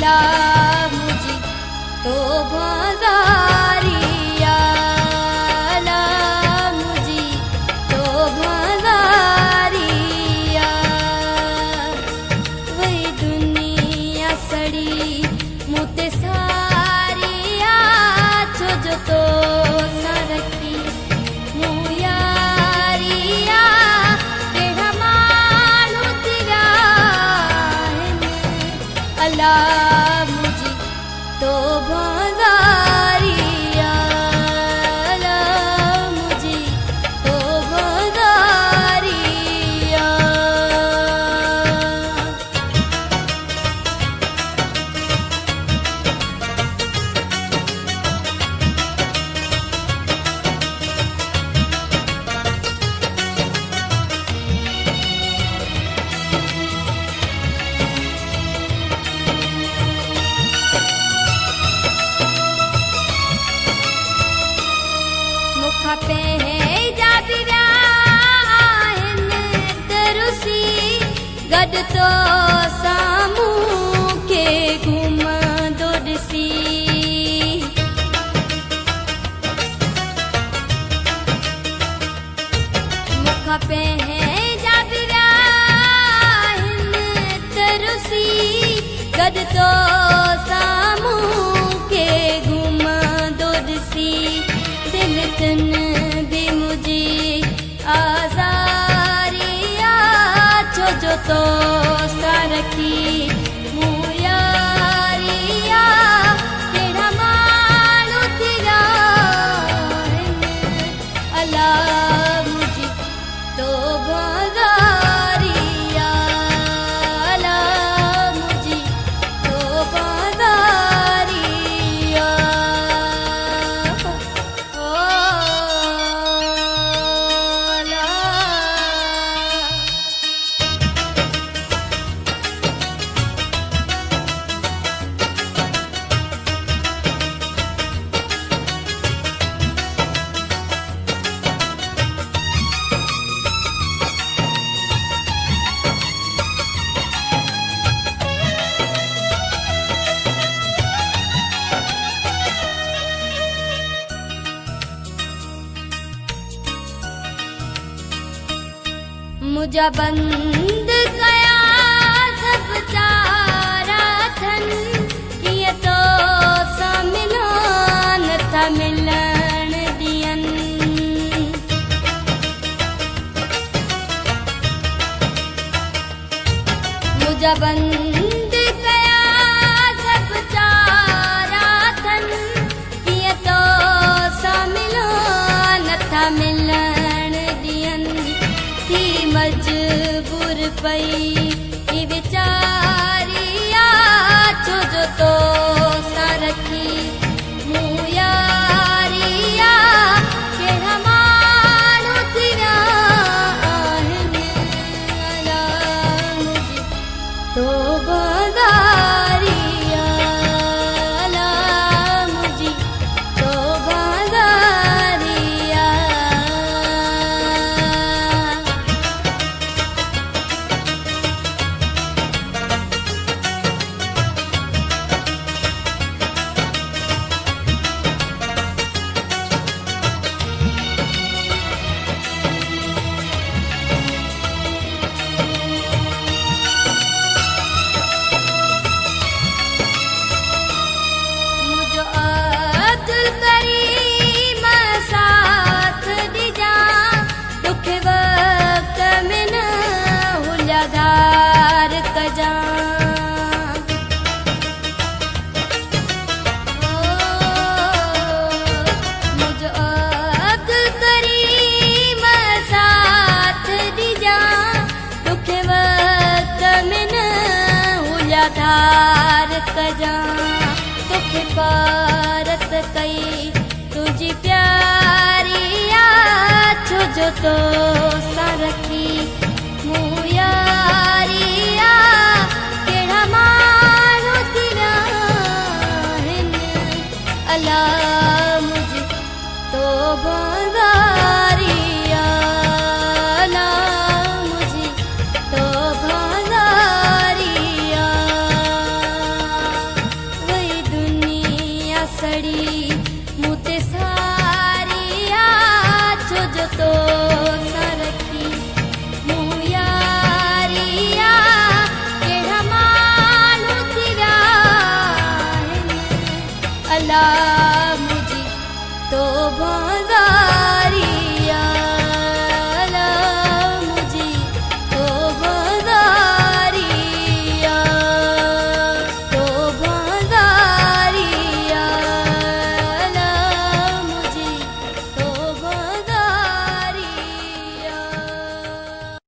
अला मुझी तो भंडारिया अला मुझी तो भंडारिया वही दुनिया सड़ी मुते सारिया छो जो तो सरकी मुयारिया तेरा मालू तेरा अला मुझी तो भंडारिया अला मुझी तो भंडारिया मुखा पे है जाबिरा तरुसी गड तो सामू के घूम दोडसी मुखा पे है जाबिरा तरुसी गड तो सामू के घूम दोडसी दिल तन भी मुझे आजारिया छो जो तो सारकी मुयारिया तेरा मालू तेरा अला मुझी तो भंडारिया अला मुझी तो भंडारिया ओ अला मुझा बंद कया सब चारा थन किए तो मिलन था मिलन दियन मुझा बंद कया सब चारा थन किए तो मिलन था मिलन दियन थी मजबूर पई ई बेचारिया छो जो तो सारकी मुयारिया केड़ा मानू तेरा अला मुझी तो भंडारिया अला मुझी तो भंडारिया मुझो अब्दुल करीम साथ दीजा दुख वक्त में न हुल्याधार कजा मुझो अब्दुल करीम साथ दीजा दुख वक्त में न हुल्याधार कजा तुखे पारत कई तुझी प्यारिया छो जो तो सारकी मुयारिया केड़ा मानू तेरा अला मुझी तो भंडारिया अला मुझी तो भंडारिया अला मुझी तो